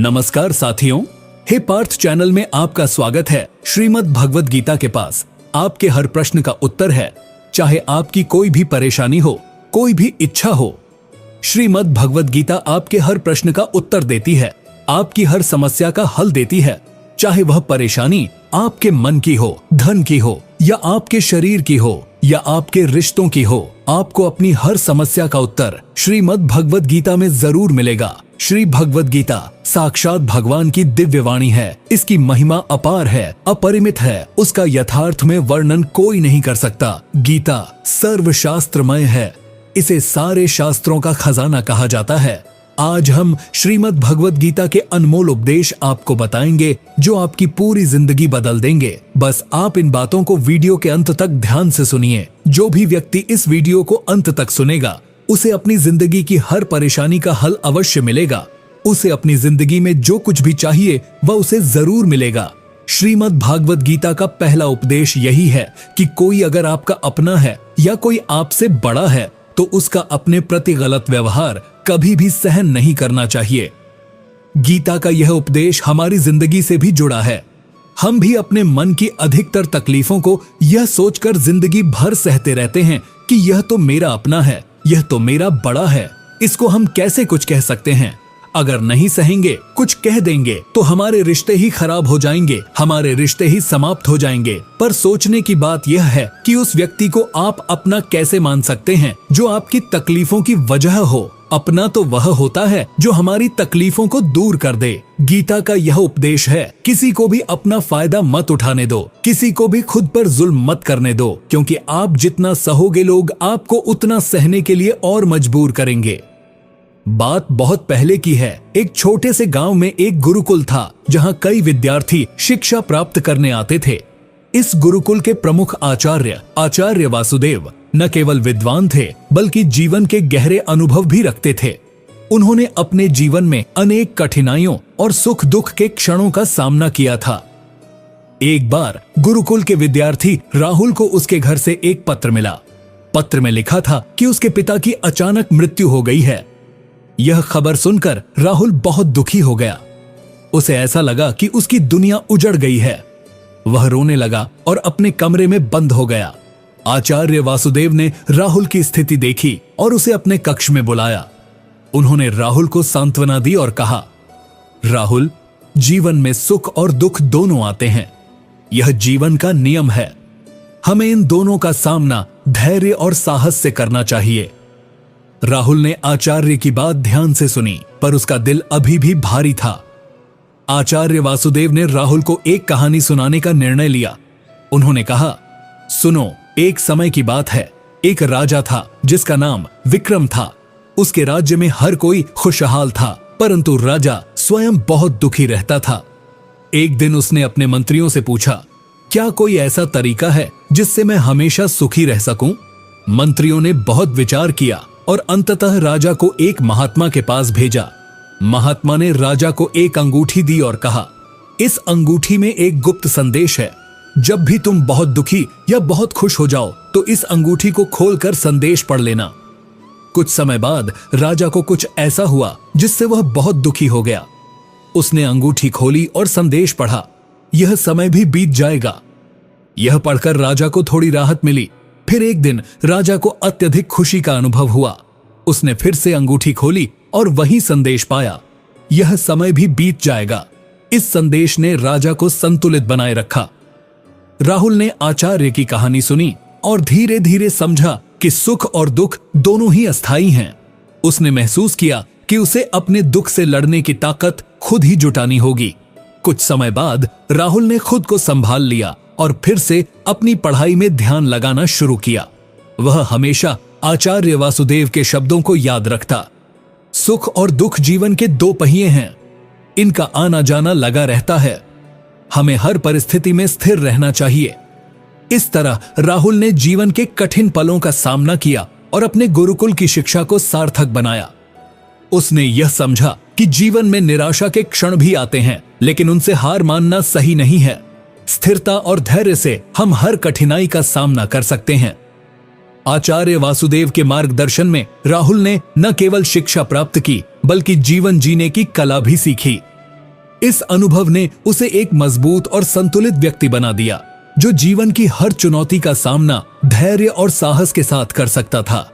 नमस्कार साथियों, हे पार्थ चैनल में आपका स्वागत है। श्रीमद् भगवद गीता के पास आपके हर प्रश्न का उत्तर है, चाहे आपकी कोई भी परेशानी हो, कोई भी इच्छा हो। श्रीमद् भगवद गीता आपके हर प्रश्न का उत्तर देती है, आपकी हर समस्या का हल देती है, चाहे वह परेशानी आपके मन की हो, धन की हो, या आपके शरीर की हो, या आपके रिश्तों की हो। आपको अपनी हर समस्या का उत्तर श्रीमद् भगवद गीता में जरूर मिलेगा। श्री भगवद गीता साक्षात भगवान की दिव्य वाणी है। इसकी महिमा अपार है, अपरिमित है। उसका यथार्थ में वर्णन कोई नहीं कर सकता। गीता सर्वशास्त्रमय है। इसे सारे शास्त्रों का खजाना कहा जाता है। आज हम श्रीमद् भगवद गीता के अनमोल उपदेश आपको बताएंगे, जो आपकी पूरी जिंदगी बदल देंगे। बस आप इन बातों को वीडियो के अंत तक ध्यान से सुनिए। जो भी व्यक्ति इस वीडियो को अंत तक सुनेगा, उसे अपनी जिंदगी की हर परेशानी का हल अवश्य मिलेगा। उसे अपनी जिंदगी में जो कुछ भी चाहिए वह उसे जरूर मिलेगा। श्रीमद् भागवत गीता का पहला उपदेश यही है कि कोई अगर आपका अपना है या कोई आपसे बड़ा है, तो उसका अपने प्रति गलत व्यवहार कभी भी सहन नहीं करना चाहिए। गीता का यह उपदेश हमारी जिंदगी से भी जुड़ा है। हम भी अपने मन की अधिकतर तकलीफों को यह सोचकर जिंदगी भर सहते रहते हैं कि यह तो मेरा अपना है, यह तो मेरा बड़ा है, इसको हम कैसे कुछ कह सकते हैं। अगर नहीं सहेंगे, कुछ कह देंगे तो हमारे रिश्ते ही खराब हो जाएंगे, हमारे रिश्ते ही समाप्त हो जाएंगे। पर सोचने की बात यह है कि उस व्यक्ति को आप अपना कैसे मान सकते हैं जो आपकी तकलीफों की वजह हो। अपना तो वह होता है जो हमारी तकलीफों को दूर कर दे। गीता का यह उपदेश है, किसी को भी अपना फायदा मत उठाने दो, किसी को भी खुद पर जुल्म मत करने दो, क्योंकि आप जितना सहोगे लोग आपको उतना सहने के लिए और मजबूर करेंगे। बात बहुत पहले की है। एक छोटे से गांव में एक गुरुकुल था, जहां कई विद्यार्थी शिक्षा प्राप्त करने आते थे। इस गुरुकुल के प्रमुख आचार्य वासुदेव न केवल विद्वान थे, बल्कि जीवन के गहरे अनुभव भी रखते थे। उन्होंने अपने जीवन में अनेक कठिनाइयों और सुख दुख के क्षणों का सामना किया था। एक बार गुरुकुल के विद्यार्थी राहुल को उसके घर से एक पत्र मिला। पत्र में लिखा था कि उसके पिता की अचानक मृत्यु हो गई है। यह खबर सुनकर राहुल बहुत दुखी हो गया। उसे ऐसा लगा कि उसकी दुनिया उजड़ गई है। वह रोने लगा और अपने कमरे में बंद हो गया। आचार्य वासुदेव ने राहुल की स्थिति देखी और उसे अपने कक्ष में बुलाया। उन्होंने राहुल को सांत्वना दी और कहा, राहुल, जीवन में सुख और दुख दोनों आते हैं। यह जीवन का नियम है। हमें इन दोनों का सामना धैर्य और साहस से करना चाहिए। राहुल ने आचार्य की बात ध्यान से सुनी, पर उसका दिल अभी भी भारी था। आचार्य वासुदेव ने राहुल को एक कहानी सुनाने का निर्णय लिया। उन्होंने कहा, सुनो, एक समय की बात है। एक राजा था जिसका नाम विक्रम था। उसके राज्य में हर कोई खुशहाल था, परंतु राजा स्वयं बहुत दुखी रहता था। एक दिन उसने अपने मंत्रियों से पूछा, क्या कोई ऐसा तरीका है जिससे मैं हमेशा सुखी रह सकूं? मंत्रियों ने बहुत विचार किया और अंततः राजा को एक महात्मा के पास भेजा। महात्मा ने राजा को एक अंगूठी दी और कहा, इस अंगूठी में एक गुप्त संदेश है। जब भी तुम बहुत दुखी या बहुत खुश हो जाओ, तो इस अंगूठी को खोलकर संदेश पढ़ लेना। कुछ समय बाद राजा को कुछ ऐसा हुआ जिससे वह बहुत दुखी हो गया। उसने अंगूठी खोली और संदेश पढ़ा, यह समय भी बीत जाएगा। यह पढ़कर राजा को थोड़ी राहत मिली। फिर एक दिन राजा को अत्यधिक खुशी का अनुभव हुआ। उसने फिर से अंगूठी खोली और वही संदेश पाया, यह समय भी बीत जाएगा। इस संदेश ने राजा को संतुलित बनाए रखा। राहुल ने आचार्य की कहानी सुनी और धीरे धीरे समझा कि सुख और दुख दोनों ही अस्थायी हैं। उसने महसूस किया कि उसे अपने दुख से लड़ने की ताकत खुद ही जुटानी होगी। कुछ समय बाद राहुल ने खुद को संभाल लिया और फिर से अपनी पढ़ाई में ध्यान लगाना शुरू किया। वह हमेशा आचार्य वासुदेव के शब्दों को याद रखता। सुख और दुख जीवन के दो पहिए हैं। इनका आना जाना लगा रहता है। हमें हर परिस्थिति में स्थिर रहना चाहिए। इस तरह राहुल ने जीवन के कठिन पलों का सामना किया और अपने गुरुकुल की शिक्षा को सार्थक बनाया। उसने यह समझा कि जीवन में निराशा के क्षण भी आते हैं, लेकिन उनसे हार मानना सही नहीं है। स्थिरता और धैर्य से हम हर कठिनाई का सामना कर सकते हैं। आचार्य वासुदेव के मार्गदर्शन में राहुल ने न केवल शिक्षा प्राप्त की, बल्कि जीवन जीने की कला भी सीखी। इस अनुभव ने उसे एक मजबूत और संतुलित व्यक्ति बना दिया, जो जीवन की हर चुनौती का सामना धैर्य और साहस के साथ कर सकता था।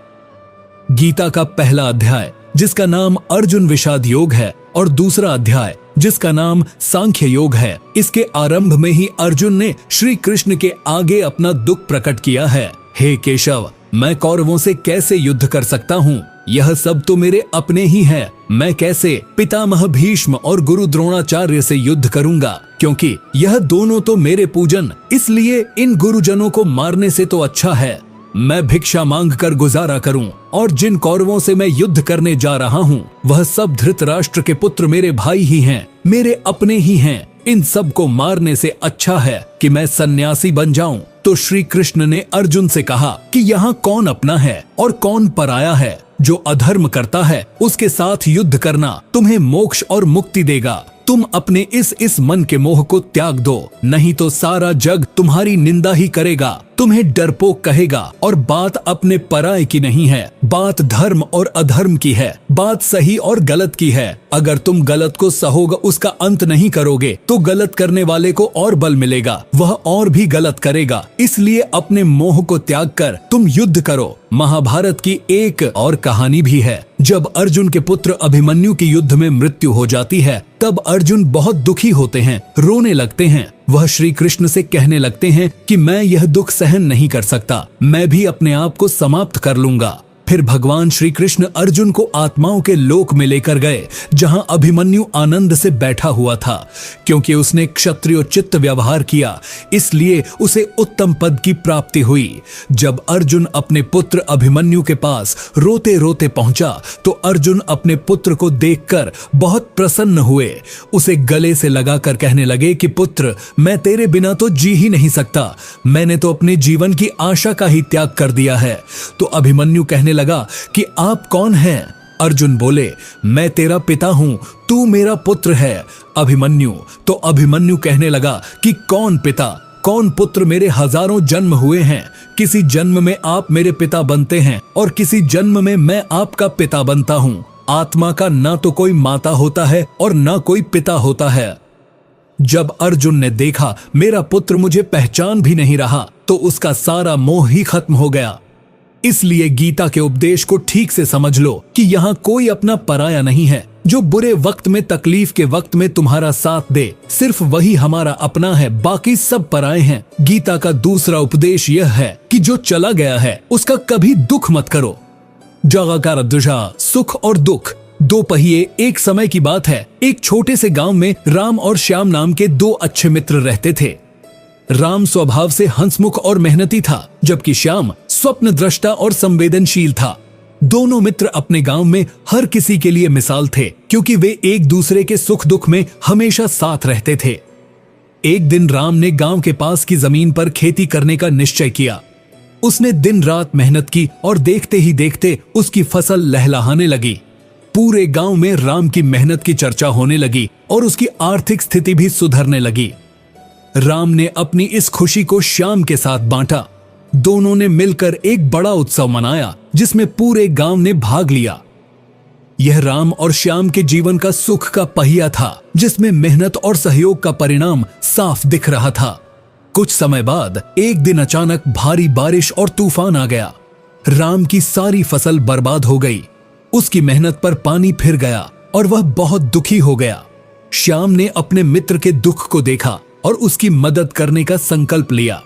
गीता का पहला अध्याय, जिसका नाम अर्जुन विषाद योग है, और दूसरा अध्याय जिसका नाम सांख्य योग है, इसके आरंभ में ही अर्जुन ने श्री कृष्ण के आगे अपना दुख प्रकट किया है। हे केशव, मैं कौरवों से कैसे युद्ध कर सकता हूँ? यह सब तो मेरे अपने ही हैं। मैं कैसे पितामह भीष्म और गुरु द्रोणाचार्य से युद्ध करूंगा, क्योंकि यह दोनों तो मेरे पूजन, इसलिए इन गुरुजनों को मारने से तो अच्छा है मैं भिक्षा मांग कर गुजारा करूं। और जिन कौरवों से मैं युद्ध करने जा रहा हूं, वह सब धृतराष्ट्र के पुत्र मेरे भाई ही हैं, मेरे अपने ही हैं। इन सब को मारने से अच्छा है कि मैं सन्यासी बन जाऊं। तो श्री कृष्ण ने अर्जुन से कहा कि यहाँ कौन अपना है और कौन पराया है। जो अधर्म करता है उसके साथ युद्ध करना तुम्हें मोक्ष और मुक्ति देगा। तुम अपने इस मन के मोह को त्याग दो, नहीं तो सारा जग तुम्हारी निंदा ही करेगा, तुम्हें डरपोक कहेगा। और बात अपने पराये की नहीं है, बात धर्म और अधर्म की है, बात सही और गलत की है। अगर तुम गलत को सहोगे, उसका अंत नहीं करोगे, तो गलत करने वाले को और बल मिलेगा, वह और भी गलत करेगा। इसलिए अपने मोह को त्याग कर तुम युद्ध करो। महाभारत की एक और कहानी भी है। जब अर्जुन के पुत्र अभिमन्यु की युद्ध में मृत्यु हो जाती है, तब अर्जुन बहुत दुखी होते हैं, रोने लगते हैं। वह श्री कृष्ण से कहने लगते हैं कि मैं यह दुख सहन नहीं कर सकता, मैं भी अपने आप को समाप्त कर लूंगा। फिर भगवान श्री कृष्ण अर्जुन को आत्माओं के लोक में लेकर गए, जहां अभिमन्यु आनंद से बैठा हुआ था। क्योंकि उसने क्षत्रियोचित व्यवहार किया, इसलिए उसे उत्तम पद की प्राप्ति हुई। जब अर्जुन अपने पुत्र अभिमन्यु के पास रोते रोते पहुंचा, तो अर्जुन अपने पुत्र को देखकर बहुत प्रसन्न हुए। उसे गले से लगाकर कहने लगे कि पुत्र, मैं तेरे बिना तो जी ही नहीं सकता, मैंने तो अपने जीवन की आशा का ही त्याग कर दिया है। तो अभिमन्यु कहने लगा कि आप कौन हैं? अर्जुन बोले, मैं तेरा पिता हूं, तू मेरा पुत्र है। अभिमन्यु कहने लगा कि कौन पिता कौन पुत्र, मेरे हजारों जन्म हुए हैं। किसी जन्म में आप मेरे पिता बनते हैं और किसी जन्म में मैं आपका पिता बनता हूं। आत्मा का ना तो कोई माता होता है और ना कोई पिता होता है। जब अर्जुन ने देखा मेरा पुत्र मुझे पहचान भी नहीं रहा, तो उसका सारा मोह ही खत्म हो गया। इसलिए गीता के उपदेश को ठीक से समझ लो कि यहाँ कोई अपना पराया नहीं है। जो बुरे वक्त में, तकलीफ के वक्त में तुम्हारा साथ दे, सिर्फ वही हमारा अपना है, बाकी सब पराये हैं। गीता का दूसरा उपदेश यह है कि जो चला गया है उसका कभी दुख मत करो। जगाकार दुजा, सुख और दुख दो पहिए। एक समय की बात है, एक छोटे से गांव में राम और श्याम नाम के दो अच्छे मित्र रहते थे। राम स्वभाव से हंसमुख और मेहनती था, जबकि श्याम स्वप्न दृष्टा और संवेदनशील था। दोनों मित्र अपने गांव में हर किसी के लिए मिसाल थे, क्योंकि वे एक दूसरे के सुख दुख में हमेशा साथ रहते थे। एक दिन राम ने गांव के पास की जमीन पर खेती करने का निश्चय किया। उसने दिन रात मेहनत की और देखते ही देखते उसकी फसल लहलहाने लगी। पूरे गांव में राम की मेहनत की चर्चा होने लगी और उसकी आर्थिक स्थिति भी सुधरने लगी। राम ने अपनी इस खुशी को श्याम के साथ बांटा। दोनों ने मिलकर एक बड़ा उत्सव मनाया, जिसमें पूरे गांव ने भाग लिया। यह राम और श्याम के जीवन का सुख का पहिया था, जिसमें मेहनत और सहयोग का परिणाम साफ दिख रहा था। कुछ समय बाद एक दिन अचानक भारी बारिश और तूफान आ गया। राम की सारी फसल बर्बाद हो गई। उसकी मेहनत पर पानी फिर गया और वह बहुत दुखी हो गया। श्याम ने अपने मित्र के दुख को देखा और उसकी मदद करने का संकल्प लिया।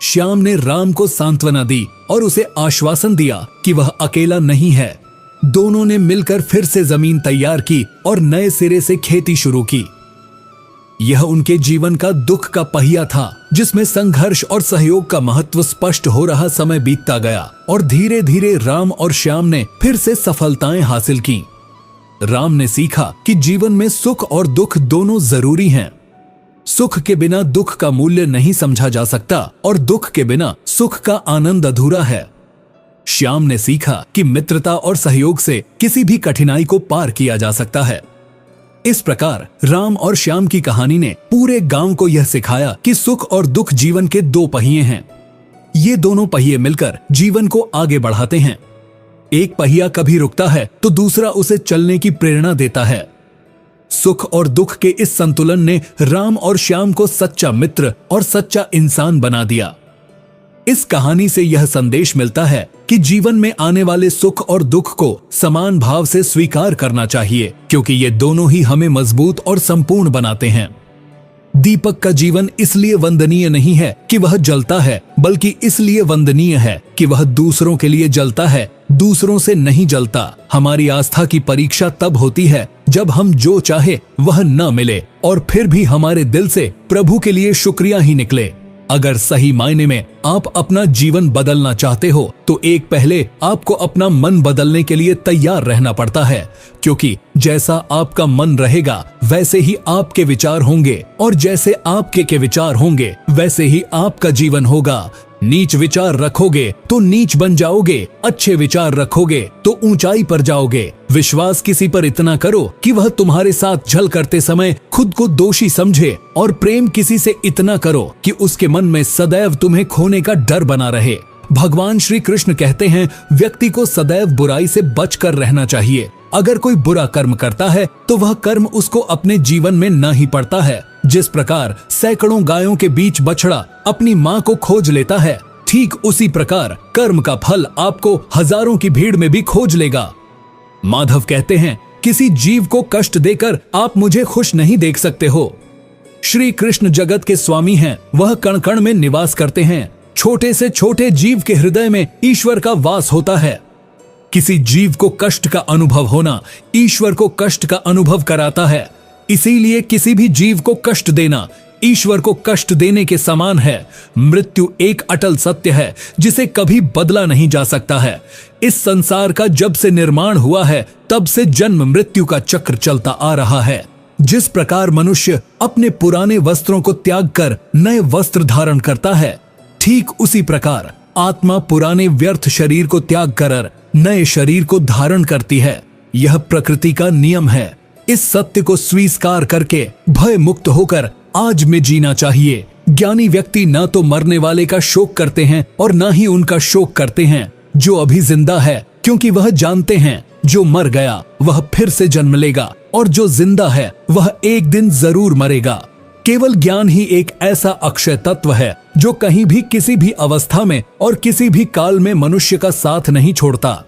श्याम ने राम को सांत्वना दी और उसे आश्वासन दिया कि वह अकेला नहीं है। दोनों ने मिलकर फिर से जमीन तैयार की और नए सिरे से खेती शुरू की। यह उनके जीवन का दुख का पहिया था, जिसमें संघर्ष और सहयोग का महत्व स्पष्ट हो रहा समय बीतता गया और धीरे धीरे राम और श्याम ने फिर से सफलताएं हासिल की। राम ने सीखा कि जीवन में सुख और दुख दोनों जरूरी हैं। सुख के बिना दुख का मूल्य नहीं समझा जा सकता और दुख के बिना सुख का आनंद अधूरा है। श्याम ने सीखा कि मित्रता और सहयोग से किसी भी कठिनाई को पार किया जा सकता है। इस प्रकार राम और श्याम की कहानी ने पूरे गांव को यह सिखाया कि सुख और दुख जीवन के दो पहिए हैं। ये दोनों पहिए मिलकर जीवन को आगे बढ़ाते हैं। एक पहिया कभी रुकता है तो दूसरा उसे चलने की प्रेरणा देता है। सुख और दुख के इस संतुलन ने राम और श्याम को सच्चा मित्र और सच्चा इंसान बना दिया। इस कहानी से यह संदेश मिलता है कि जीवन में आने वाले सुख और दुख को समान भाव से स्वीकार करना चाहिए, क्योंकि ये दोनों ही हमें मजबूत और संपूर्ण बनाते हैं। दीपक का जीवन इसलिए वंदनीय नहीं है कि वह जलता है, बल्कि इसलिए वंदनीय है कि वह दूसरों के लिए जलता है, दूसरों से नहीं जलता। हमारी आस्था की परीक्षा तब होती है जब हम जो चाहे वह न मिले और फिर भी हमारे दिल से प्रभु के लिए शुक्रिया ही निकले। अगर सही मायने में आप अपना जीवन बदलना चाहते हो तो एक पहले आपको अपना मन बदलने के लिए तैयार रहना पड़ता है, क्योंकि जैसा आपका मन रहेगा वैसे ही आपके विचार होंगे, और जैसे आपके के विचार होंगे वैसे ही आपका जीवन होगा। नीच विचार रखोगे तो नीच बन जाओगे, अच्छे विचार रखोगे तो ऊंचाई पर जाओगे। विश्वास किसी पर इतना करो कि वह तुम्हारे साथ छल करते समय खुद को दोषी समझे, और प्रेम किसी से इतना करो कि उसके मन में सदैव तुम्हें खोने का डर बना रहे। भगवान श्री कृष्ण कहते हैं, व्यक्ति को सदैव बुराई से बचकर रहना चाहिए। अगर कोई बुरा कर्म करता है तो वह कर्म उसको अपने जीवन में न ही पड़ता है। जिस प्रकार सैकड़ों गायों के बीच बछड़ा अपनी माँ को खोज लेता है, ठीक उसी प्रकार कर्म का फल आपको हजारों की भीड़ में भी खोज लेगा। माधव कहते हैं, किसी जीव को कष्ट देकर आप मुझे खुश नहीं देख सकते हो। श्री कृष्ण जगत के स्वामी हैं, वह कण कण में निवास करते हैं। छोटे से छोटे जीव के हृदय में ईश्वर का वास होता है। किसी जीव को कष्ट का अनुभव होना ईश्वर को कष्ट का अनुभव कराता है। इसीलिए किसी भी जीव को कष्ट देना ईश्वर को कष्ट देने के समान है। मृत्यु एक अटल सत्य है जिसे कभी बदला नहीं जा सकता है। इस संसार का जब से निर्माण हुआ है तब से जन्म मृत्यु का चक्र चलता आ रहा है। जिस प्रकार मनुष्य अपने पुराने वस्त्रों को त्याग कर नए वस्त्र धारण करता है, ठीक उसी प्रकार आत्मा पुराने व्यर्थ शरीर को त्याग कर नए शरीर को धारण करती है। यह प्रकृति का नियम है। इस सत्य को स्वीकार करके भय मुक्त होकर आज में जीना चाहिए। ज्ञानी व्यक्ति न तो मरने वाले का शोक करते हैं और न ही उनका शोक करते हैं जो अभी जिंदा है, क्योंकि वह जानते हैं जो मर गया वह फिर से जन्म लेगा, और जो जिंदा है वह एक दिन जरूर मरेगा। केवल ज्ञान ही एक ऐसा अक्षय तत्व है जो कहीं भी किसी भी अवस्था में और किसी भी काल में मनुष्य का साथ नहीं छोड़ता।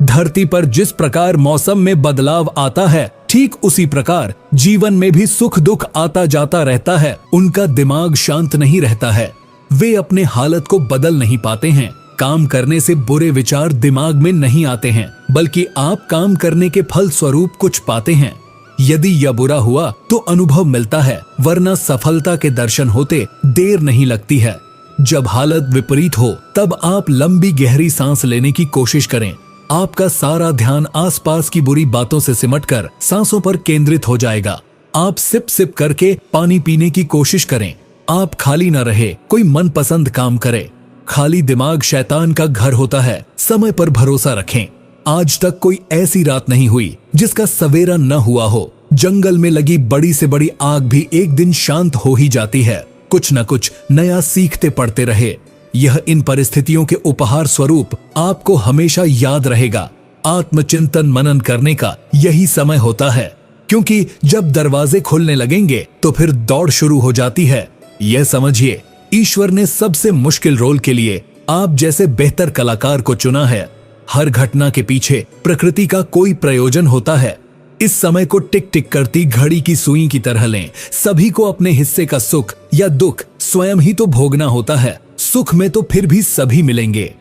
धरती पर जिस प्रकार मौसम में बदलाव आता है, ठीक उसी प्रकार जीवन में भी सुख दुख आता जाता रहता है। उनका दिमाग शांत नहीं रहता है, वे अपने हालत को बदल नहीं पाते हैं। काम करने से बुरे विचार दिमाग में नहीं आते हैं, बल्कि आप काम करने के फल स्वरूप कुछ पाते हैं। यदि यह बुरा हुआ तो अनुभव मिलता है, वरना सफलता के दर्शन होते देर नहीं लगती है। जब हालत विपरीत हो तब आप लंबी गहरी सांस लेने की कोशिश करें। आपका सारा ध्यान आसपास की बुरी बातों से सिमटकर सांसों पर केंद्रित हो जाएगा। आप सिप सिप करके पानी पीने की कोशिश करें। आप खाली न रहे, कोई मनपसंद काम करें। खाली दिमाग शैतान का घर होता है। समय पर भरोसा रखें। आज तक कोई ऐसी रात नहीं हुई जिसका सवेरा न हुआ हो। जंगल में लगी बड़ी से बड़ी आग भी एक दिन शांत हो ही जाती है। कुछ न कुछ नया सीखते पड़ते रहे। यह इन परिस्थितियों के उपहार स्वरूप आपको हमेशा याद रहेगा। आत्मचिंतन मनन करने का यही समय होता है, क्योंकि जब दरवाजे खुलने लगेंगे तो फिर दौड़ शुरू हो जाती है। यह समझिए, ईश्वर ने सबसे मुश्किल रोल के लिए आप जैसे बेहतर कलाकार को चुना है। हर घटना के पीछे प्रकृति का कोई प्रयोजन होता है। इस समय को टिक टिक करती घड़ी की सुई की तरह लें। सभी को अपने हिस्से का सुख या दुख स्वयं ही तो भोगना होता है। सुख में तो फिर भी सभी मिलेंगे।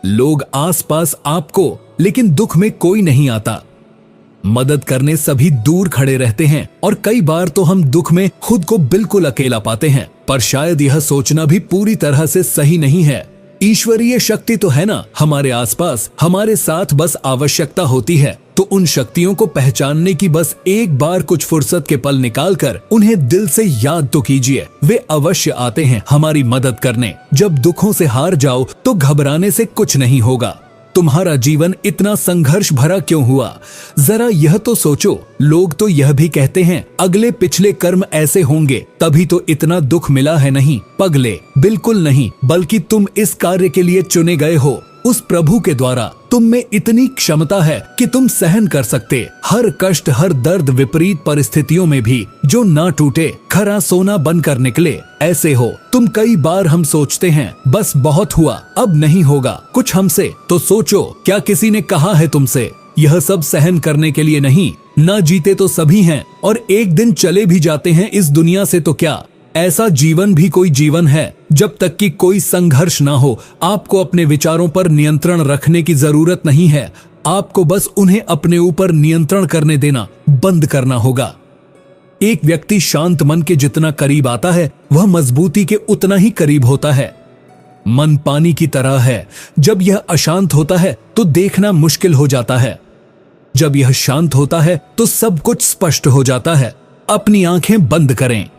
लोग आसपास आपको, लेकिन दुख में कोई नहीं आता। मदद करने सभी दूर खड़े रहते हैं, और कई बार तो हम दुख में खुद को बिल्कुल अकेला पाते हैं। पर शायद यह सोचना भी पूरी तरह से सही नहीं है। ईश्वरीय शक्ति तो है ना हमारे आसपास, हमारे साथ, बस आवश्यकता होती है तो उन शक्तियों को पहचानने की बस एक बार कुछ फुर्सत के पल निकालकर उन्हें दिल से याद तो कीजिए। वे अवश्य आते हैं हमारी मदद करने। जब दुखों से हार जाओ तो घबराने से कुछ नहीं होगा। तुम्हारा जीवन इतना संघर्ष भरा क्यों हुआ? जरा यह तो सोचो। लोग तो यह भी कहते हैं अगले पिछले कर्म ऐसे होंगे तभी तो इतना दुख मिला है। नहीं पगले, बिल्कुल नहीं, बल्कि तुम इस कार्य के लिए चुने गए हो। उस प्रभु के द्वारा तुम में इतनी क्षमता है कि तुम सहन कर सकते हर कष्ट, हर दर्द, विपरीत परिस्थितियों में भी जो ना टूटे, खरा सोना बनकर निकले, ऐसे हो तुम। कई बार हम सोचते हैं बस बहुत हुआ, अब नहीं होगा कुछ हमसे। तो सोचो, क्या किसी ने कहा है तुमसे यह सब सहन करने के लिए नहीं? ना जीते तो सभी हैं और एक दिन चले भी जाते हैं इस दुनिया से, तो क्या ऐसा जीवन भी कोई जीवन है? जब तक कि कोई संघर्ष ना हो, आपको अपने विचारों पर नियंत्रण रखने की जरूरत नहीं है। आपको बस उन्हें अपने ऊपर नियंत्रण करने देना बंद करना होगा। एक व्यक्ति शांत मन के जितना करीब आता है, वह मजबूती के उतना ही करीब होता है। मन पानी की तरह है, जब यह अशांत होता है तो देखना मुश्किल हो जाता है। जब यह शांत होता है तो सब कुछ स्पष्ट हो जाता है। अपनी आंखें बंद करें,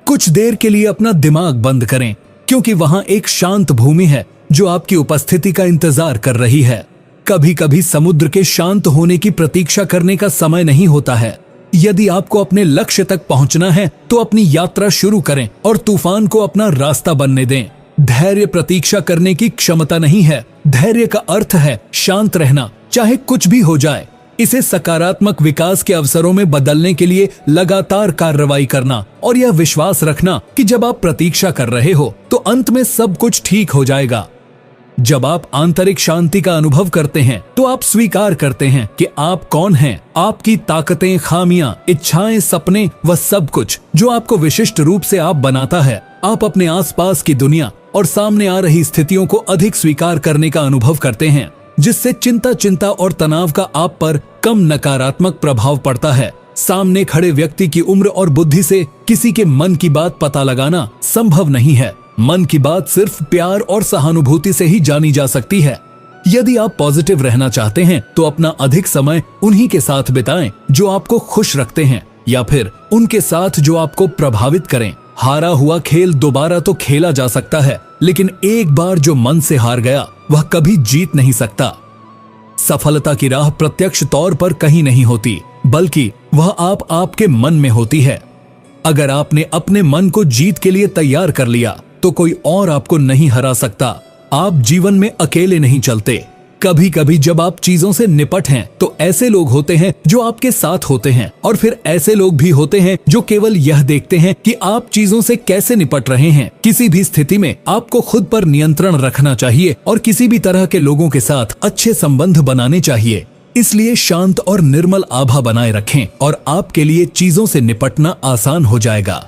कुछ देर के लिए अपना दिमाग बंद करें, क्योंकि वहां एक शांत भूमि है जो आपकी उपस्थिति का इंतजार कर रही है। कभी कभी समुद्र के शांत होने की प्रतीक्षा करने का समय नहीं होता है। यदि आपको अपने लक्ष्य तक पहुंचना है तो अपनी यात्रा शुरू करें और तूफान को अपना रास्ता बनने दें। धैर्य प्रतीक्षा करने की क्षमता नहीं है। धैर्य का अर्थ है शांत रहना, चाहे कुछ भी हो जाए। इसे सकारात्मक विकास के अवसरों में बदलने के लिए लगातार कार्रवाई करना और यह विश्वास रखना कि जब आप प्रतीक्षा कर रहे हो तो अंत में सब कुछ ठीक हो जाएगा। जब आप आंतरिक शांति का अनुभव करते हैं तो आप स्वीकार करते हैं कि आप कौन हैं। आपकी ताकतें, खामियां, इच्छाएं, सपने व सब कुछ जो आपको विशिष्ट रूप से आप बनाता है। आप अपने आसपास की दुनिया और सामने आ रही स्थितियों को अधिक स्वीकार करने का अनुभव करते हैं, जिससे चिंता और तनाव का आप पर कम नकारात्मक प्रभाव पड़ता है। सामने खड़े व्यक्ति की उम्र और बुद्धि से किसी के मन की बात पता लगाना संभव नहीं है। मन की बात सिर्फ प्यार और सहानुभूति से ही जानी जा सकती है। यदि आप पॉजिटिव रहना चाहते हैं तो अपना अधिक समय उन्हीं के साथ बिताएं जो आपको खुश रखते हैं, या फिर उनके साथ जो आपको प्रभावित करें। हारा हुआ खेल दोबारा तो खेला जा सकता है, लेकिन एक बार जो मन से हार गया वह कभी जीत नहीं सकता। सफलता की राह प्रत्यक्ष तौर पर कहीं नहीं होती, बल्कि वह आपके मन में होती है। अगर आपने अपने मन को जीत के लिए तैयार कर लिया तो कोई और आपको नहीं हरा सकता। आप जीवन में अकेले नहीं चलते। कभी कभी जब आप चीजों से निपट हैं तो ऐसे लोग होते हैं जो आपके साथ होते हैं, और फिर ऐसे लोग भी होते हैं जो केवल यह देखते हैं कि आप चीजों से कैसे निपट रहे हैं। किसी भी स्थिति में आपको खुद पर नियंत्रण रखना चाहिए और किसी भी तरह के लोगों के साथ अच्छे संबंध बनाने चाहिए। इसलिए शांत और निर्मल आभा बनाए रखें और आपके लिए चीजों से निपटना आसान हो जाएगा।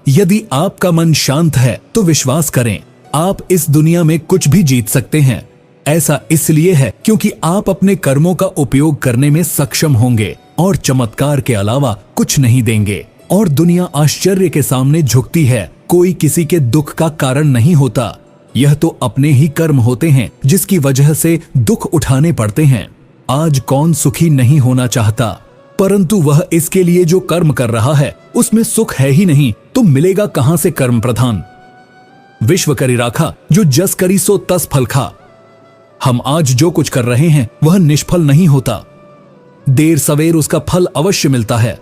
यदि आपका मन शांत है तो विश्वास करें, आप इस दुनिया में कुछ भी जीत सकते हैं। ऐसा इसलिए है क्योंकि आप अपने कर्मों का उपयोग करने में सक्षम होंगे और चमत्कार के अलावा कुछ नहीं देंगे। और दुनिया आश्चर्य के सामने झुकती है। कोई किसी के दुख का कारण नहीं होता। यह तो अपने ही कर्म होते हैं जिसकी वजह से दुख उठाने पड़ते हैं। आज कौन सुखी नहीं होना चाहता, परंतु वह इसके लिए जो कर्म कर रहा है उसमें सुख है ही नहीं, तो मिलेगा कहां से कर्म प्रधान। विश्व करी राखा, जो जस करी सो तस फल खा। हम आज जो कुछ कर रहे हैं वह निष्फल नहीं होता। देर सवेर उसका फल अवश्य मिलता है।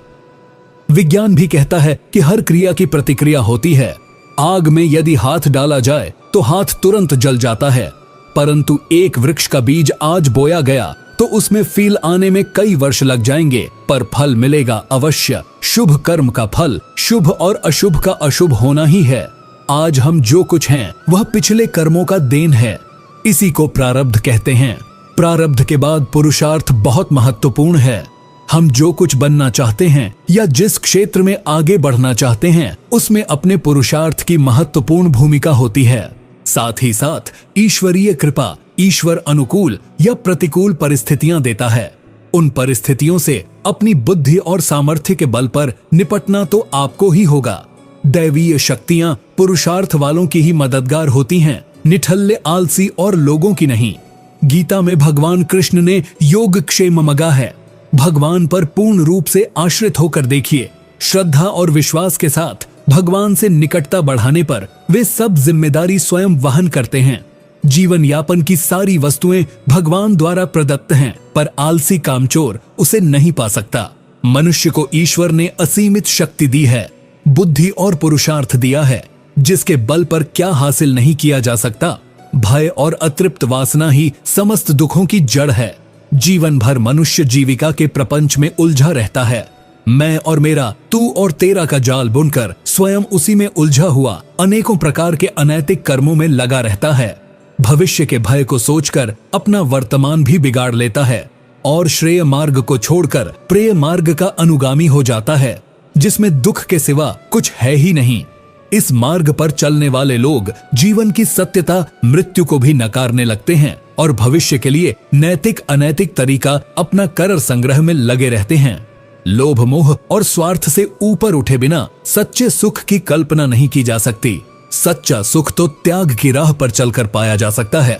विज्ञान भी कहता है कि हर क्रिया की प्रतिक्रिया होती है। आग में यदि हाथ डाला जाए तो हाथ तुरंत जल जाता है, परंतु एक वृक्ष का बीज आज बोया गया तो उसमें फील आने में कई वर्ष लग जाएंगे, पर फल मिलेगा अवश्य। शुभ कर्म का फल शुभ और अशुभ का अशुभ होना ही है। आज हम जो कुछ हैं वह पिछले कर्मों का देन है। इसी को प्रारब्ध कहते हैं। प्रारब्ध के बाद पुरुषार्थ बहुत महत्वपूर्ण है। हम जो कुछ बनना चाहते हैं या जिस क्षेत्र में आगे बढ़ना चाहते हैं उसमें अपने पुरुषार्थ की महत्वपूर्ण भूमिका होती है। साथ ही साथ ईश्वरीय कृपा, ईश्वर अनुकूल या प्रतिकूल परिस्थितियां देता है। उन परिस्थितियों से अपनी बुद्धि और सामर्थ्य के बल पर निपटना तो आपको ही होगा। दैवीय शक्तियां पुरुषार्थ वालों की ही मददगार होती हैं, निठल्ले आलसी और लोगों की नहीं। गीता में भगवान कृष्ण ने योग क्षेम मगा है। भगवान पर पूर्ण रूप से आश्रित होकर देखिए। श्रद्धा और विश्वास के साथ भगवान से निकटता बढ़ाने पर वे सब जिम्मेदारी स्वयं वहन करते हैं। जीवन यापन की सारी वस्तुएं भगवान द्वारा प्रदत्त हैं, पर आलसी कामचोर उसे नहीं पा सकता। मनुष्य को ईश्वर ने असीमित शक्ति दी है, बुद्धि और पुरुषार्थ दिया है, जिसके बल पर क्या हासिल नहीं किया जा सकता। भय और अतृप्त वासना ही समस्त दुखों की जड़ है। जीवन भर मनुष्य जीविका के प्रपंच में उलझा रहता है। मैं और मेरा, तू और तेरा का जाल बुनकर स्वयं उसी में उलझा हुआ अनेकों प्रकार के अनैतिक कर्मों में लगा रहता है। भविष्य के भय को सोचकर अपना वर्तमान भी बिगाड़ लेता है और श्रेय मार्ग को छोड़कर प्रेय मार्ग का अनुगामी हो जाता है, जिसमें दुख के सिवा कुछ है ही नहीं। इस मार्ग पर चलने वाले लोग जीवन की सत्यता, मृत्यु को भी नकारने लगते हैं और भविष्य के लिए नैतिक अनैतिक तरीका अपना कर संग्रह में लगे रहते हैं। लोभ, मोह और स्वार्थ से ऊपर उठे बिना सच्चे सुख की कल्पना नहीं की जा सकती। सच्चा सुख तो त्याग की राह पर चलकर पाया जा सकता है।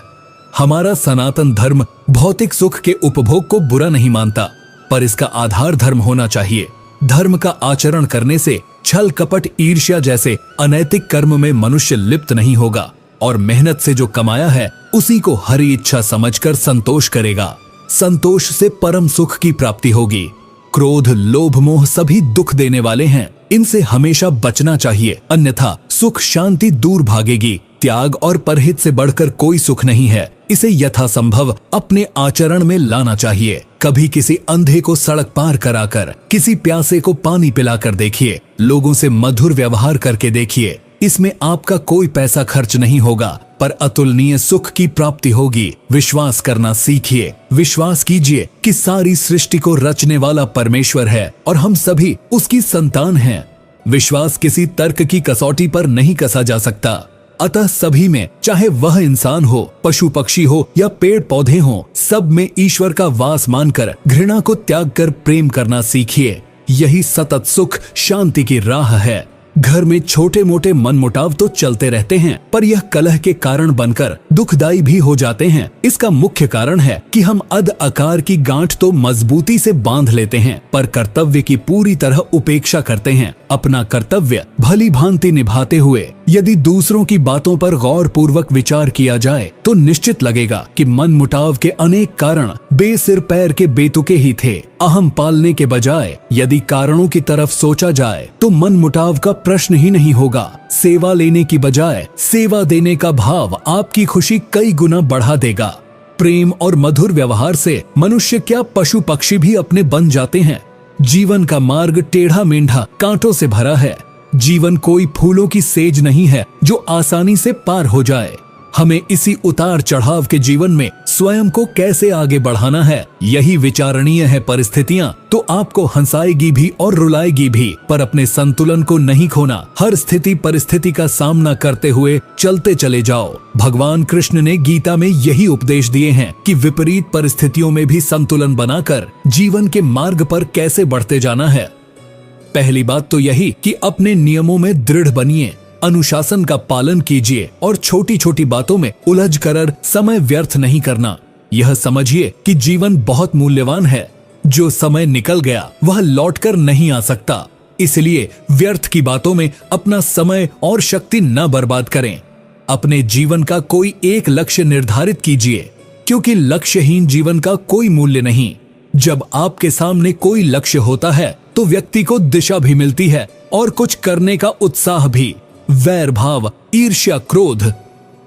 हमारा सनातन धर्म भौतिक सुख के उपभोग को बुरा नहीं मानता, पर इसका आधार धर्म होना चाहिए। धर्म का आचरण करने से छल, कपट, ईर्ष्या जैसे अनैतिक कर्म में मनुष्य लिप्त नहीं होगा और मेहनत से जो कमाया है उसी को हरी इच्छा समझकर संतोष करेगा। संतोष से परम सुख की प्राप्ति होगी। क्रोध, लोभ, मोह सभी दुख देने वाले हैं, इनसे हमेशा बचना चाहिए, अन्यथा सुख शांति दूर भागेगी। त्याग और परहित से बढ़कर कोई सुख नहीं है। इसे यथासंभव अपने आचरण में लाना चाहिए। कभी किसी अंधे को सड़क पार कराकर, किसी प्यासे को पानी पिलाकर देखिए, लोगों से मधुर व्यवहार करके देखिए। इसमें आपका कोई पैसा खर्च नहीं होगा, पर अतुलनीय सुख की प्राप्ति होगी। विश्वास करना सीखिए। विश्वास कीजिए कि सारी सृष्टि को रचने वाला परमेश्वर है और हम सभी उसकी संतान हैं। विश्वास किसी तर्क की कसौटी पर नहीं कसा जा सकता। अतः सभी में, चाहे वह इंसान हो, पशु पक्षी हो या पेड़ पौधे हो, सब में ईश्वर का वास मानकर घृणा को त्याग कर प्रेम करना सीखिए। यही सतत सुख शांति की राह है। घर में छोटे मोटे मनमुटाव तो चलते रहते हैं, पर यह कलह के कारण बनकर दुखदायी भी हो जाते हैं। इसका मुख्य कारण है कि हम अध आकार की गांठ तो मजबूती से बांध लेते हैं, पर कर्तव्य की पूरी तरह उपेक्षा करते हैं। अपना कर्तव्य भली भांति निभाते हुए यदि दूसरों की बातों पर गौर पूर्वक विचार किया जाए तो निश्चित लगेगा कि मनमुटाव के अनेक कारण बेसिर पैर के बेतुके ही थे। अहम पालने के बजाय यदि कारणों की तरफ सोचा जाए तो मनमुटाव का प्रश्न ही नहीं होगा। सेवा लेने की बजाय सेवा देने का भाव आपकी खुशी कई गुना बढ़ा देगा। प्रेम और मधुर व्यवहार से मनुष्य क्या, पशु पक्षी भी अपने बन जाते हैं। जीवन का मार्ग टेढ़ा मेढ़ा कांटों से भरा है। जीवन कोई फूलों की सेज नहीं है जो आसानी से पार हो जाए। हमें इसी उतार चढ़ाव के जीवन में स्वयं को कैसे आगे बढ़ाना है, यही विचारणीय है। परिस्थितियां तो आपको हंसाएगी भी और रुलाएगी भी, पर अपने संतुलन को नहीं खोना। हर स्थिति परिस्थिति का सामना करते हुए चलते चले जाओ। भगवान कृष्ण ने गीता में यही उपदेश दिए हैं कि विपरीत परिस्थितियों में भी संतुलन बनाकर जीवन के मार्ग पर कैसे बढ़ते जाना है। पहली बात तो यही कि अपने नियमों में दृढ़ बनिए, अनुशासन का पालन कीजिए और छोटी छोटी बातों में उलझ कर समय व्यर्थ नहीं करना। यह समझिए कि जीवन बहुत मूल्यवान है। जो समय निकल गया वह लौटकर नहीं आ सकता। इसलिए व्यर्थ की बातों में अपना समय और शक्ति न बर्बाद करें। अपने जीवन का कोई एक लक्ष्य निर्धारित कीजिए, क्योंकि लक्ष्यहीन जीवन का कोई मूल्य नहीं। जब आपके सामने कोई लक्ष्य होता है तो व्यक्ति को दिशा भी मिलती है और कुछ करने का उत्साह भी। वैर भाव, ईर्ष्या, क्रोध,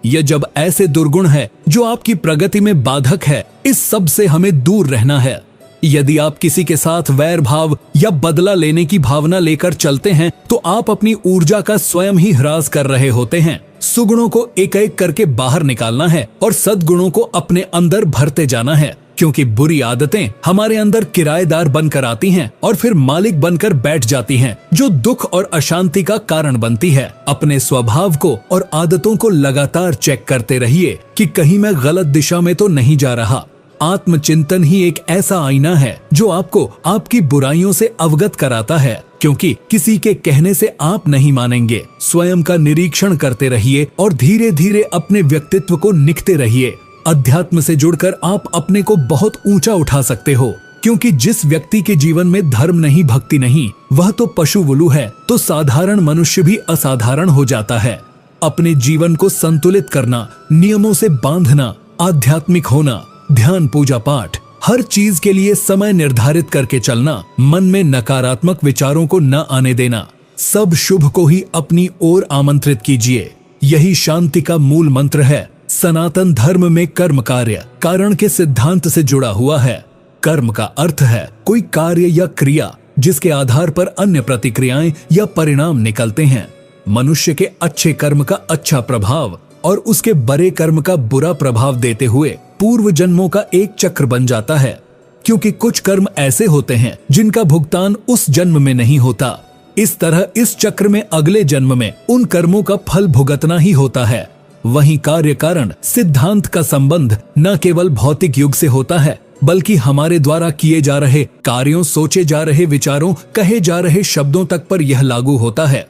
यह जब ऐसे दुर्गुण है जो आपकी प्रगति में बाधक है, इस सब से हमें दूर रहना है। यदि आप किसी के साथ वैर भाव या बदला लेने की भावना लेकर चलते हैं तो आप अपनी ऊर्जा का स्वयं ही ह्रास कर रहे होते हैं। सुगुणों को एक एक करके बाहर निकालना है और सद्गुणों को अपने अंदर भरते जाना है, क्योंकि बुरी आदतें हमारे अंदर किराएदार बनकर आती हैं और फिर मालिक बनकर बैठ जाती हैं, जो दुख और अशांति का कारण बनती है। अपने स्वभाव को और आदतों को लगातार चेक करते रहिए कि कहीं मैं गलत दिशा में तो नहीं जा रहा। आत्मचिंतन ही एक ऐसा आईना है जो आपको आपकी बुराइयों से अवगत कराता है, क्योंकि किसी के कहने से आप नहीं मानेंगे। स्वयं का निरीक्षण करते रहिए और धीरे धीरे अपने व्यक्तित्व को निखते रहिए। अध्यात्म से जुड़कर आप अपने को बहुत ऊंचा उठा सकते हो, क्योंकि जिस व्यक्ति के जीवन में धर्म नहीं, भक्ति नहीं, वह तो पशु वुलू है, तो साधारण मनुष्य भी असाधारण हो जाता है। अपने जीवन को संतुलित करना, नियमों से बांधना, आध्यात्मिक होना, ध्यान, पूजा पाठ, हर चीज के लिए समय निर्धारित करके चलना, मन में नकारात्मक विचारों को न आने देना, सब शुभ को ही अपनी ओर आमंत्रित कीजिए। यही शांति का मूल मंत्र है। सनातन धर्म में कर्म कार्य कारण के सिद्धांत से जुड़ा हुआ है। कर्म का अर्थ है कोई कार्य या क्रिया जिसके आधार पर अन्य प्रतिक्रियाएं या परिणाम निकलते हैं। मनुष्य के अच्छे कर्म का अच्छा प्रभाव और उसके बुरे कर्म का बुरा प्रभाव देते हुए पूर्व जन्मों का एक चक्र बन जाता है, क्योंकि कुछ कर्म ऐसे होते हैं जिनका भुगतान उस जन्म में नहीं होता। इस तरह इस चक्र में अगले जन्म में उन कर्मों का फल भुगतना ही होता है। वहीं कार्य कारण सिद्धांत का संबंध न केवल भौतिक युग से होता है, बल्कि हमारे द्वारा किए जा रहे कार्यों, सोचे जा रहे विचारों, कहे जा रहे शब्दों तक पर यह लागू होता है।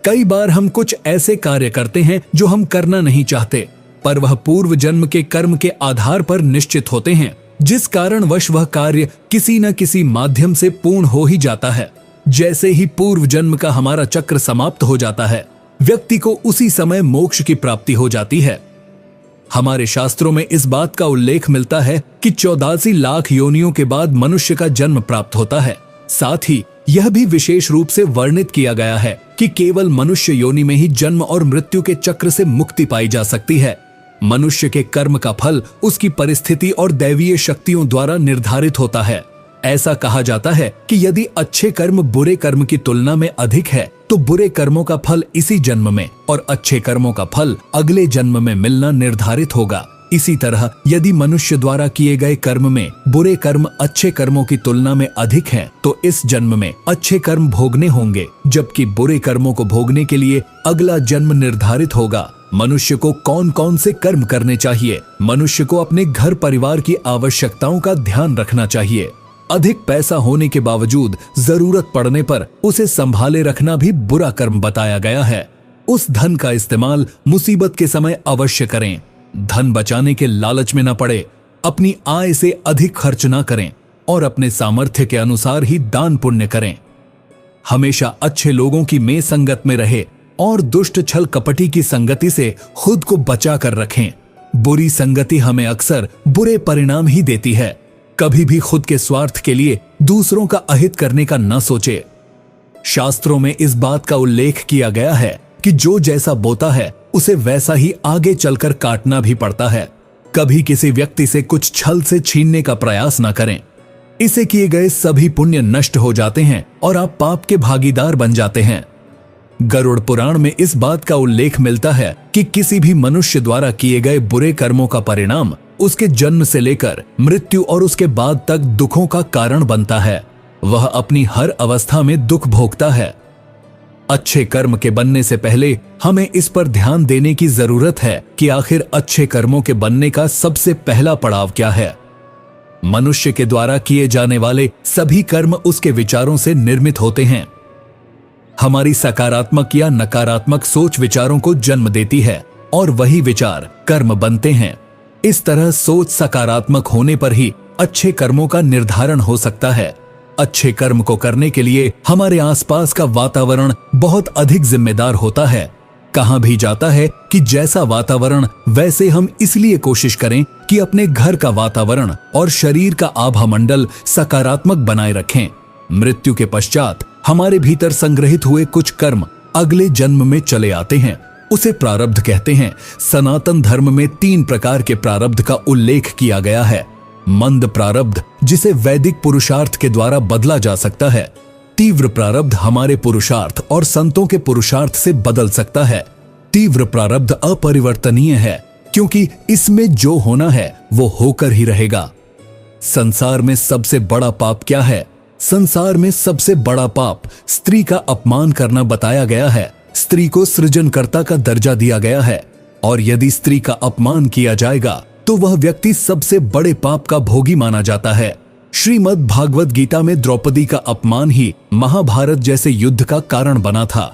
कई बार हम कुछ ऐसे कार्य करते हैं जो हम करना नहीं चाहते, पर वह पूर्व जन्म के कर्म के आधार पर निश्चित होते हैं, जिस कारणवश वह कार्य किसी न किसी माध्यम से पूर्ण हो ही जाता है। जैसे ही पूर्व जन्म का हमारा चक्र समाप्त हो जाता है, व्यक्ति को उसी समय मोक्ष की प्राप्ति हो जाती है। हमारे शास्त्रों में इस बात का उल्लेख मिलता है कि 84 लाख योनियों के बाद मनुष्य का जन्म प्राप्त होता है। साथ ही यह भी विशेष रूप से वर्णित किया गया है कि केवल मनुष्य योनि में ही जन्म और मृत्यु के चक्र से मुक्ति पाई जा सकती है। मनुष्य के कर्म का फल उसकी परिस्थिति और दैवीय शक्तियों द्वारा निर्धारित होता है। ऐसा कहा जाता है कि यदि अच्छे कर्म बुरे कर्म की तुलना में अधिक है, तो बुरे कर्मों का फल इसी जन्म में और अच्छे कर्मों का फल अगले जन्म में मिलना निर्धारित होगा। इसी तरह यदि मनुष्य द्वारा किए गए कर्म में बुरे कर्म अच्छे कर्मों की तुलना में अधिक हैं, तो इस जन्म में अच्छे कर्म भोगने होंगे, जबकि बुरे कर्मों को भोगने के लिए अगला जन्म निर्धारित होगा। मनुष्य को कौन कौन से कर्म करने चाहिए? मनुष्य को अपने घर परिवार की आवश्यकताओं का ध्यान रखना चाहिए। अधिक पैसा होने के बावजूद जरूरत पड़ने पर उसे संभाले रखना भी बुरा कर्म बताया गया है। उस धन का इस्तेमाल मुसीबत के समय अवश्य करें। धन बचाने के लालच में न पड़े, अपनी आय से अधिक खर्च न करें और अपने सामर्थ्य के अनुसार ही दान पुण्य करें। हमेशा अच्छे लोगों की में संगत में रहे और दुष्ट छल कपटी की संगति से खुद को बचा कर रखें। बुरी संगति हमें अक्सर बुरे परिणाम ही देती है। कभी भी खुद के स्वार्थ के लिए दूसरों का अहित करने का न सोचे। शास्त्रों में इस बात का उल्लेख किया गया है कि जो जैसा बोता है उसे वैसा ही आगे चलकर काटना भी पड़ता है। कभी किसी व्यक्ति से कुछ छल से छीनने का प्रयास न करें। इसे किए गए सभी पुण्य नष्ट हो जाते हैं और आप पाप के भागीदार बन जाते हैं। गरुड़ पुराण में इस बात का उल्लेख मिलता है कि किसी भी मनुष्य द्वारा किए गए बुरे कर्मों का परिणाम उसके जन्म से लेकर मृत्यु और उसके बाद तक दुखों का कारण बनता है। वह अपनी हर अवस्था में दुख भोगता है। अच्छे कर्म के बनने से पहले हमें इस पर ध्यान देने की जरूरत है कि आखिर अच्छे कर्मों के बनने का सबसे पहला पड़ाव क्या है। मनुष्य के द्वारा किए जाने वाले सभी कर्म उसके विचारों से निर्मित होते हैं। हमारी सकारात्मक या नकारात्मक सोच विचारों को जन्म देती है और वही विचार कर्म बनते हैं। इस तरह सोच सकारात्मक होने पर ही अच्छे कर्मों का निर्धारण हो सकता है। अच्छे कर्म को करने के लिए हमारे आसपास का वातावरण बहुत अधिक जिम्मेदार होता है। कहा भी जाता है कि जैसा वातावरण वैसे हम इसलिए कोशिश करें कि अपने घर का वातावरण और शरीर का आभा मंडल सकारात्मक बनाए रखें। मृत्यु के पश्चात हमारे भीतर संग्रहित हुए कुछ कर्म अगले जन्म में चले आते हैं। उसे प्रारब्ध कहते हैं। सनातन धर्म में 3 प्रकार के प्रारब्ध का उल्लेख किया गया है। मंद प्रारब्ध, जिसे वैदिक पुरुषार्थ के द्वारा बदला जा सकता है। तीव्र प्रारब्ध हमारे पुरुषार्थ और संतों के पुरुषार्थ से बदल सकता है। तीव्र प्रारब्ध अपरिवर्तनीय है, क्योंकि इसमें जो होना है वो होकर ही रहेगा। संसार में सबसे बड़ा पाप क्या है? संसार में सबसे बड़ा पाप स्त्री का अपमान करना बताया गया है। स्त्री को सृजनकर्ता का दर्जा दिया गया है, और यदि स्त्री का अपमान किया जाएगा तो वह व्यक्ति सबसे बड़े पाप का भोगी माना जाता है। श्रीमद् भागवत गीता में द्रौपदी का अपमान ही महाभारत जैसे युद्ध का कारण बना था।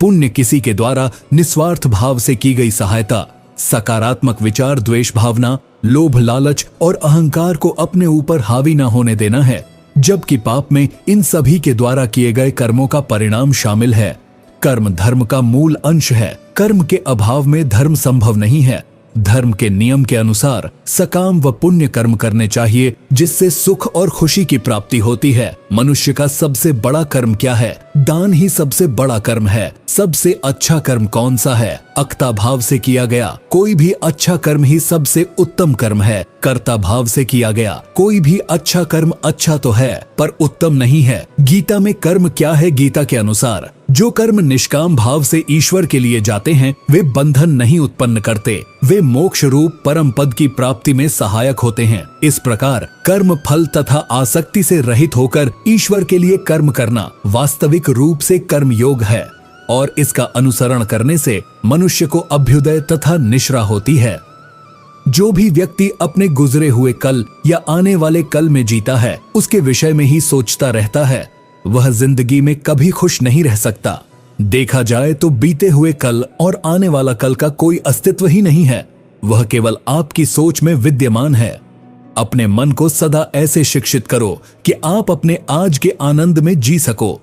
पुण्य किसी के द्वारा निस्वार्थ भाव से की गई सहायता, सकारात्मक विचार, द्वेष भावना, लोभ, लालच और अहंकार को अपने ऊपर हावी न होने देना है, जबकि पाप में इन सभी के द्वारा किए गए कर्मों का परिणाम शामिल है। कर्म धर्म का मूल अंश है। कर्म के अभाव में धर्म संभव नहीं है। धर्म के नियम के अनुसार सकाम व पुण्य कर्म करने चाहिए, जिससे सुख और खुशी की प्राप्ति होती है। मनुष्य का सबसे बड़ा कर्म क्या है? दान ही सबसे बड़ा कर्म है। सबसे अच्छा कर्म कौन सा है? अक्ता भाव से किया गया कोई भी अच्छा कर्म ही सबसे उत्तम कर्म है। कर्ता भाव से किया गया कोई भी अच्छा कर्म अच्छा तो है पर उत्तम नहीं है। गीता में कर्म क्या है? गीता के अनुसार जो कर्म निष्काम भाव से ईश्वर के लिए जाते हैं वे बंधन नहीं उत्पन्न करते, वे मोक्ष रूप परम पद की प्राप्ति में सहायक होते हैं। इस प्रकार कर्म फल तथा आसक्ति से रहित होकर ईश्वर के लिए कर्म करना वास्तविक रूप से कर्म योग है और इसका अनुसरण करने से मनुष्य को अभ्युदय तथा निश्रा होती है। जो भी व्यक्ति अपने गुजरे हुए कल या आने वाले कल में जीता है, उसके विषय में ही सोचता रहता है, वह जिंदगी में कभी खुश नहीं रह सकता। देखा जाए तो बीते हुए कल और आने वाला कल का कोई अस्तित्व ही नहीं है, वह केवल आपकी सोच में विद्यमान है। अपने मन को सदा ऐसे शिक्षित करो कि आप अपने आज के आनंद में जी सको,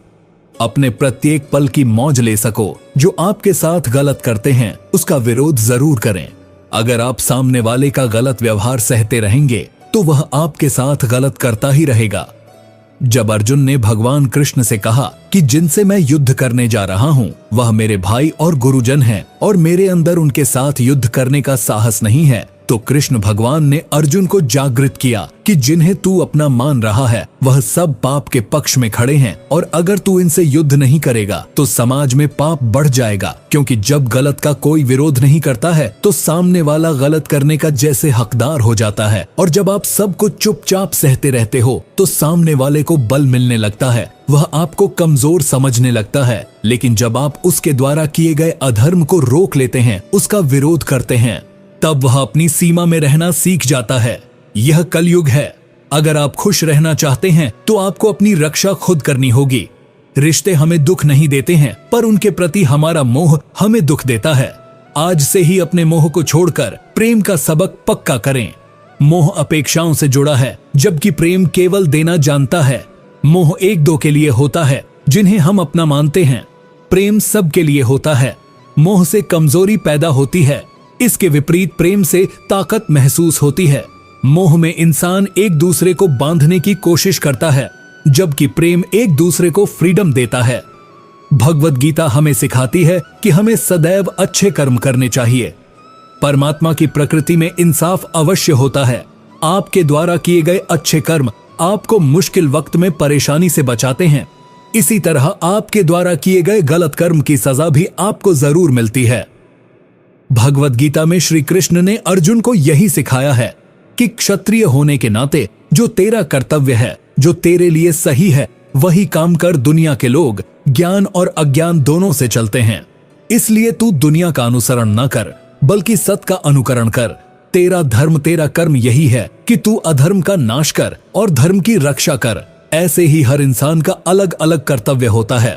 अपने प्रत्येक पल की मौज ले सको। जो आपके साथ गलत करते हैं उसका विरोध जरूर करें। अगर आप सामने वाले का गलत व्यवहार सहते रहेंगे तो वह आपके साथ गलत करता ही रहेगा। जब अर्जुन ने भगवान कृष्ण से कहा कि जिनसे मैं युद्ध करने जा रहा हूँ वह मेरे भाई और गुरुजन हैं और मेरे अंदर उनके साथ युद्ध करने का साहस नहीं है, तो कृष्ण भगवान ने अर्जुन को जागृत किया कि जिन्हें तू अपना मान रहा है वह सब पाप के पक्ष में खड़े हैं और अगर तू इनसे युद्ध नहीं करेगा तो समाज में पाप बढ़ जाएगा, क्योंकि जब गलत का कोई विरोध नहीं करता है तो सामने वाला गलत करने का जैसे हकदार हो जाता है और जब आप सब कुछ चुपचाप सहते रहते हो तो सामने वाले को बल मिलने लगता है, वह आपको कमजोर समझने लगता है। लेकिन जब आप उसके द्वारा किए गए अधर्म को रोक लेते हैं, उसका विरोध करते हैं, तब वह अपनी सीमा में रहना सीख जाता है। यह कलयुग है। अगर आप खुश रहना चाहते हैं तो आपको अपनी रक्षा खुद करनी होगी। रिश्ते हमें दुख नहीं देते हैं पर उनके प्रति हमारा मोह हमें दुख देता है। आज से ही अपने मोह को छोड़कर प्रेम का सबक पक्का करें। मोह अपेक्षाओं से जुड़ा है जबकि प्रेम केवल देना जानता है। मोह एक दो के लिए होता है जिन्हें हम अपना मानते हैं, प्रेम सब के लिए होता है। मोह से कमजोरी पैदा होती है, इसके विपरीत प्रेम से ताकत महसूस होती है। मोह में इंसान एक दूसरे को बांधने की कोशिश करता है जबकि प्रेम एक दूसरे को फ्रीडम देता है। भगवत गीता हमें सिखाती है कि हमें सदैव अच्छे कर्म करने चाहिए। परमात्मा की प्रकृति में इंसाफ अवश्य होता है। आपके द्वारा किए गए अच्छे कर्म आपको मुश्किल वक्त में परेशानी से बचाते हैं। इसी तरह आपके द्वारा किए गए गलत कर्म की सजा भी आपको जरूर मिलती है। भगवत गीता में श्री कृष्ण ने अर्जुन को यही सिखाया है कि क्षत्रिय होने के नाते जो तेरा कर्तव्य है, जो तेरे लिए सही है, वही काम कर। दुनिया के लोग ज्ञान और अज्ञान दोनों से चलते हैं, इसलिए तू दुनिया का अनुसरण न कर बल्कि सत का अनुकरण कर। तेरा धर्म, तेरा कर्म यही है कि तू अधर्म का नाश कर और धर्म की रक्षा कर। ऐसे ही हर इंसान का अलग अलग कर्तव्य होता है।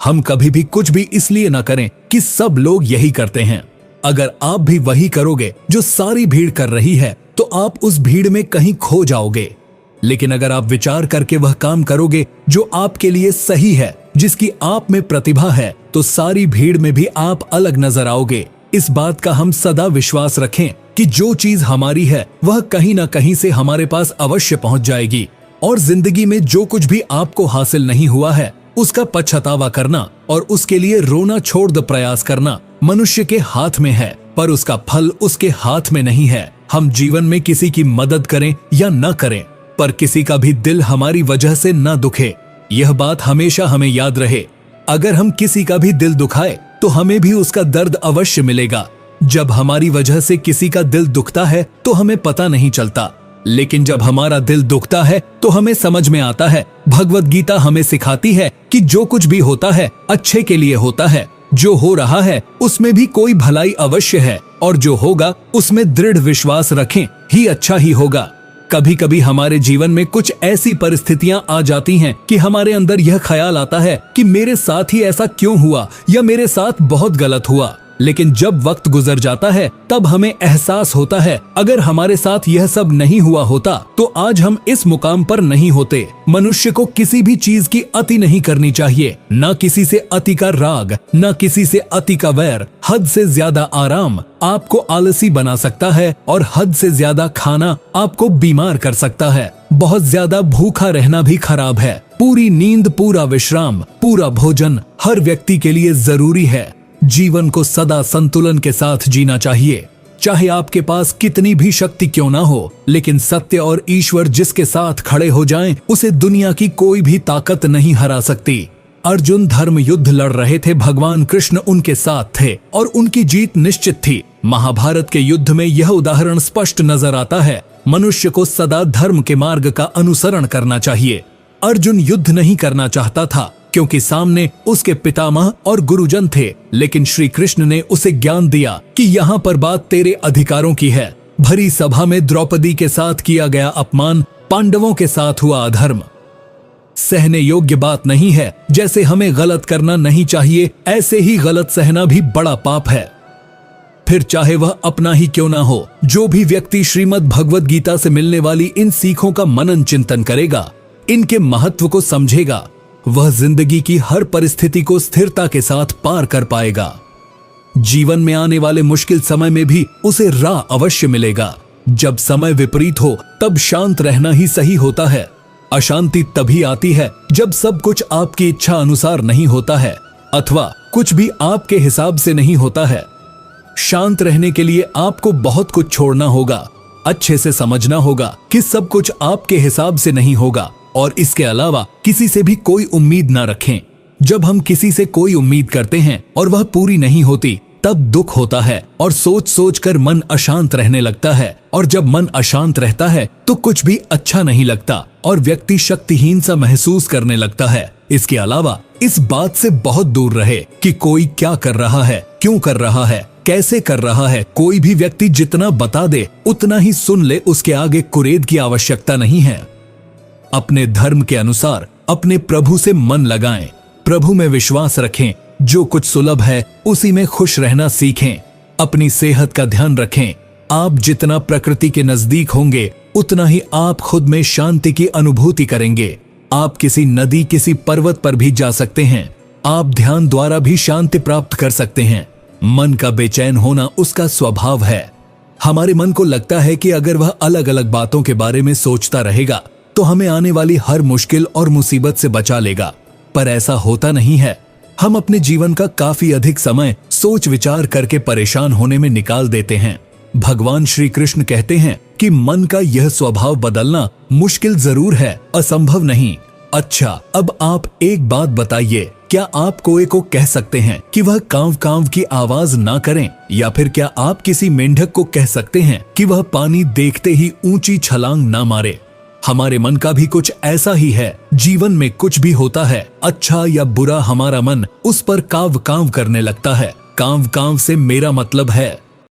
हम कभी भी कुछ भी इसलिए ना करें कि सब लोग यही करते हैं। अगर आप भी वही करोगे जो सारी भीड़ कर रही है तो आप उस भीड़ में कहीं खो जाओगे। लेकिन अगर आप विचार करके वह काम करोगे जो आपके लिए सही है, जिसकी आप में प्रतिभा है, तो सारी भीड़ में भी आप अलग नजर आओगे। इस बात का हम सदा विश्वास रखें कि जो चीज हमारी है वह कहीं ना कहीं से हमारे पास अवश्य पहुंच जाएगी। और जिंदगी में जो कुछ भी आपको हासिल नहीं हुआ है उसका पछतावा करना और उसके लिए रोना छोड़ दो प्रयास करना मनुष्य के हाथ में है, पर उसका फल उसके हाथ में नहीं है। हम जीवन में किसी की मदद करें या न करें, पर किसी का भी दिल हमारी वजह से न दुखे, यह बात हमेशा हमें याद रहे। अगर हम किसी का भी दिल दुखाए तो हमें भी उसका दर्द अवश्य मिलेगा। जब हमारी वजह से किसी का दिल दुखता है तो हमें पता नहीं चलता, लेकिन जब हमारा दिल दुखता है तो हमें समझ में आता है। भगवत गीता हमें सिखाती है कि जो कुछ भी होता है अच्छे के लिए होता है। जो हो रहा है उसमें भी कोई भलाई अवश्य है और जो होगा उसमें दृढ़ विश्वास रखें ही अच्छा ही होगा। कभी कभी हमारे जीवन में कुछ ऐसी परिस्थितियां आ जाती हैं कि हमारे अंदर यह ख्याल आता है कि मेरे साथ ही ऐसा क्यों हुआ या मेरे साथ बहुत गलत हुआ। लेकिन जब वक्त गुजर जाता है तब हमें एहसास होता है अगर हमारे साथ यह सब नहीं हुआ होता तो आज हम इस मुकाम पर नहीं होते। मनुष्य को किसी भी चीज की अति नहीं करनी चाहिए, न किसी से अति का राग, न किसी से अति का वैर। हद से ज्यादा आराम आपको आलसी बना सकता है और हद से ज्यादा खाना आपको बीमार कर सकता है। बहुत ज्यादा भूखा रहना भी खराब है। पूरी नींद, पूरा विश्राम, पूरा भोजन हर व्यक्ति के लिए जरूरी है। जीवन को सदा संतुलन के साथ जीना चाहिए। चाहे आपके पास कितनी भी शक्ति क्यों ना हो, लेकिन सत्य और ईश्वर जिसके साथ खड़े हो जाएं, उसे दुनिया की कोई भी ताकत नहीं हरा सकती। अर्जुन धर्म युद्ध लड़ रहे थे, भगवान कृष्ण उनके साथ थे और उनकी जीत निश्चित थी। महाभारत के युद्ध में यह उदाहरण स्पष्ट नजर आता है। मनुष्य को सदा धर्म के मार्ग का अनुसरण करना चाहिए। अर्जुन युद्ध नहीं करना चाहता था क्योंकि सामने उसके पितामह और गुरुजन थे, लेकिन श्री कृष्ण ने उसे ज्ञान दिया कि यहाँ पर बात तेरे अधिकारों की है। भरी सभा में द्रौपदी के साथ किया गया अपमान पांडवों के साथ हुआ अधर्म। सहने योग्य बात नहीं है। जैसे हमें गलत करना नहीं चाहिए, ऐसे ही गलत सहना भी बड़ा पाप है, फिर चाहे वह अपना ही क्यों ना हो। जो भी व्यक्ति श्रीमद् भगवद गीता से मिलने वाली इन सीखों का मनन चिंतन करेगा, इनके महत्व को समझेगा, वह जिंदगी की हर परिस्थिति को स्थिरता के साथ पार कर पाएगा। जीवन में आने वाले मुश्किल समय में भी उसे राह अवश्य मिलेगा। जब समय विपरीत हो तब शांत रहना ही सही होता है। अशांति तभी आती है जब सब कुछ आपकी इच्छा अनुसार नहीं होता है अथवा कुछ भी आपके हिसाब से नहीं होता है। शांत रहने के लिए आपको बहुत कुछ छोड़ना होगा। अच्छे से समझना होगा कि सब कुछ आपके हिसाब से नहीं होगा और इसके अलावा किसी से भी कोई उम्मीद ना रखें। जब हम किसी से कोई उम्मीद करते हैं और वह पूरी नहीं होती तब दुख होता है और सोच सोच कर मन अशांत रहने लगता है, और जब मन अशांत रहता है तो कुछ भी अच्छा नहीं लगता और व्यक्ति शक्तिहीन सा महसूस करने लगता है। इसके अलावा इस बात से बहुत दूर रहे कि कोई क्या कर रहा है, क्यों कर रहा है, कैसे कर रहा है। कोई भी व्यक्ति जितना बता दे उतना ही सुन ले, उसके आगे कुरेद की आवश्यकता नहीं है। अपने धर्म के अनुसार अपने प्रभु से मन लगाएं, प्रभु में विश्वास रखें। जो कुछ सुलभ है उसी में खुश रहना सीखें। अपनी सेहत का ध्यान रखें। आप जितना प्रकृति के नजदीक होंगे उतना ही आप खुद में शांति की अनुभूति करेंगे। आप किसी नदी, किसी पर्वत पर भी जा सकते हैं। आप ध्यान द्वारा भी शांति प्राप्त कर सकते हैं। मन का बेचैन होना उसका स्वभाव है। हमारे मन को लगता है कि अगर वह अलग अलग बातों के बारे में सोचता रहेगा तो हमें आने वाली हर मुश्किल और मुसीबत से बचा लेगा, पर ऐसा होता नहीं है। हम अपने जीवन का काफी अधिक समय सोच विचार करके परेशान होने में निकाल देते हैं। भगवान श्री कृष्ण कहते हैं कि मन का यह स्वभाव बदलना मुश्किल जरूर है, असंभव नहीं। अच्छा, अब आप एक बात बताइए, क्या आप कोई को कह सकते हैं कि वह कांव कांव की आवाज ना करें, या फिर क्या आप किसी मेंढक को कह सकते हैं कि वह पानी देखते ही ऊंची छलांग ना मारे? हमारे मन का भी कुछ ऐसा ही है। जीवन में कुछ भी होता है, अच्छा या बुरा, हमारा मन उस पर कांव कांव करने लगता है। कांव कांव से मेरा मतलब है